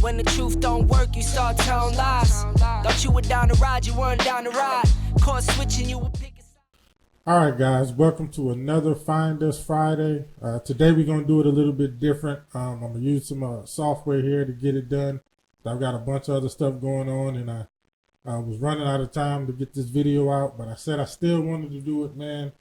When the truth don't work, you start telling lies. Thought you were down to ride, you weren't down to ride. Caught switching, you were picking. All right, guys, welcome to another Find Us Friday. Today we're going to do it a little bit different. I'm going to use some software here to get it done. I've got a bunch of other stuff going on, and I was running out of time to get this video out, but I said I still wanted to do it, man.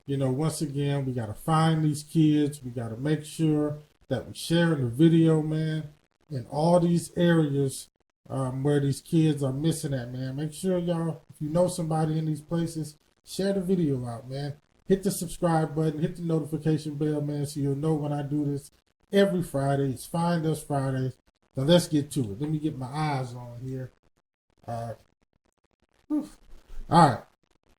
You know, once again, we got to find these kids. We got to make sure that we're sharing the video, man, in all these areas where these kids are missing at, man. Make sure, y'all, if you know somebody in these places, share the video out, man. Hit the subscribe button, hit the notification bell, man, so you'll know when I do this every Friday. It's Find Us Fridays. Now let's get to it. Let me get my eyes on here. All right.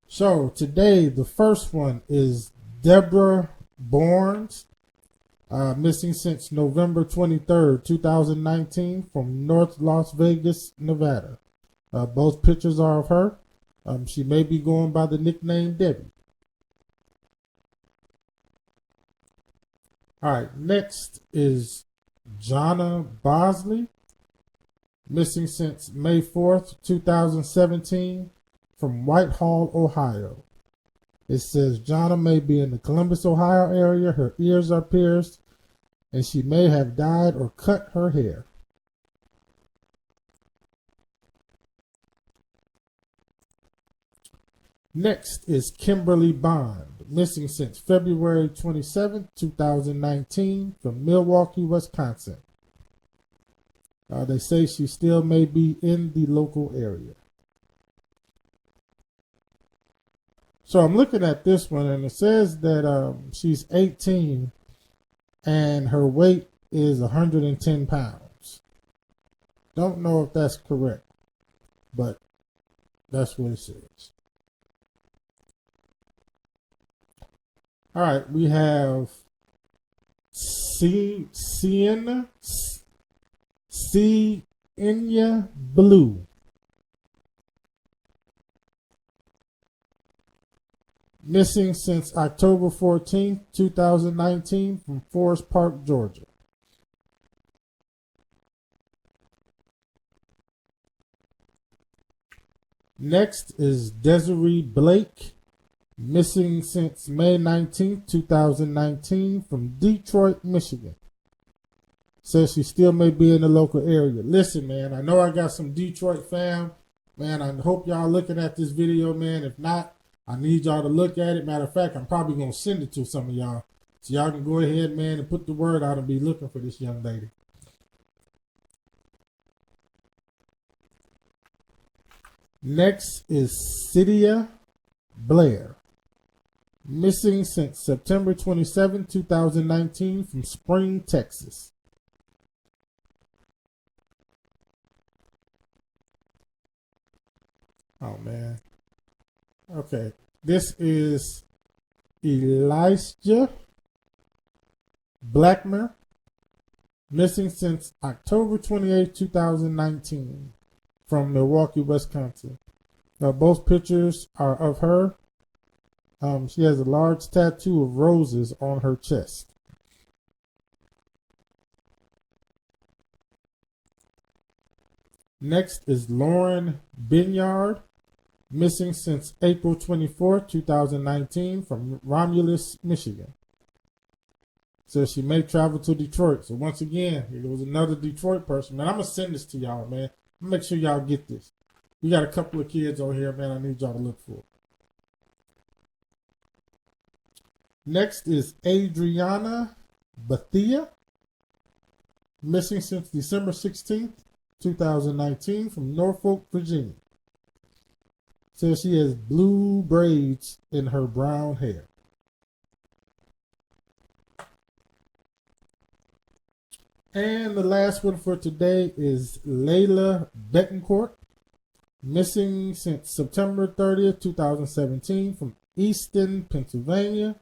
So today, the first one is Debra Bournes, missing since November 23rd, 2019, from North Las Vegas, Nevada. Both pictures are of her. She may be going by the nickname Debbie. All right, next is Johnna Bosley, missing since May 4th, 2017, from Whitehall, Ohio. It says Johnna may be in the Columbus, Ohio area. Her ears are pierced, and she may have dyed or cut her hair. Next is Kimberly Bond, missing since February 27, 2019, from Milwaukee, Wisconsin. They say she still may be in the local area. So I'm looking at this one, and it says that she's 18, and her weight is 110 pounds. Don't know if that's correct, but that's what it says. All right, we have Sydiah Blue, missing since October 14th, 2019, from Forest Park, Georgia. Next is Desiree Blake, missing since May 19th, 2019, from Detroit, Michigan. Says she still may be in the local area. Listen, man, I know I got some Detroit fam. Man, I hope y'all looking at this video, man. If not, I need y'all to look at it. Matter of fact, I'm probably going to send it to some of y'all. So y'all can go ahead, man, and put the word out and be looking for this young lady. Next is Sydiah Blair, missing since September 27, 2019, from Spring, Texas. Oh, man. Okay. This is Elisjah Blackmer, missing since October 28, 2019, from Milwaukee, Wisconsin. Both pictures are of her. She has a large tattoo of roses on her chest. Next is Loren Binyard, missing since April 24, 2019, from Romulus, Michigan. So she may travel to Detroit. So once again, it was another Detroit person. Man, I'm going to send this to y'all, man. Make sure y'all get this. We got a couple of kids on here, man, I need y'all to look for. Next is Adrieyanna Bethea, missing since December 16th, 2019, from Norfolk, Virginia. Says she has blue braids in her brown hair. And the last one for today is Laila Betancourt, missing since September 30th, 2017, from Easton, Pennsylvania.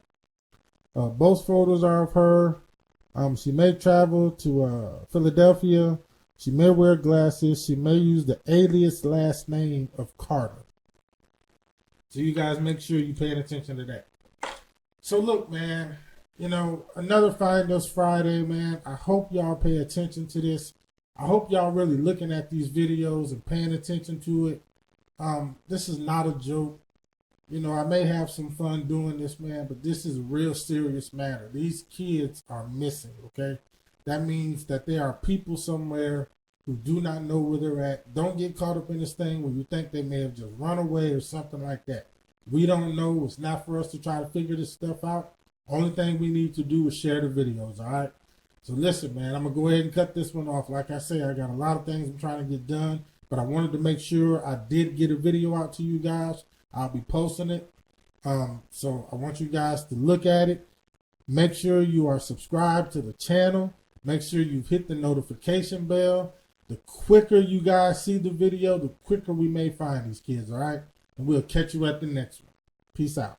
Both photos are of her. She may travel to Philadelphia. She may wear glasses. She may use the alias last name of Carter. So you guys make sure you're paying attention to that. So look, man, you know, another Find Us Friday, man. I hope y'all pay attention to this. I hope y'all really looking at these videos and paying attention to it. This is not a joke. You know, I may have some fun doing this, man, but this is a real serious matter. These kids are missing, okay? That means that there are people somewhere who do not know where they're at. Don't get caught up in this thing where you think they may have just run away or something like that. We don't know. It's not for us to try to figure this stuff out. Only thing we need to do is share the videos, all right? So listen, man, I'm going to go ahead and cut this one off. Like I say, I got a lot of things I'm trying to get done, but I wanted to make sure I did get a video out to you guys. I'll be posting it. So I want you guys to look at it. Make sure you are subscribed to the channel. Make sure you've hit the notification bell. The quicker you guys see the video, the quicker we may find these kids, all right? And we'll catch you at the next one. Peace out.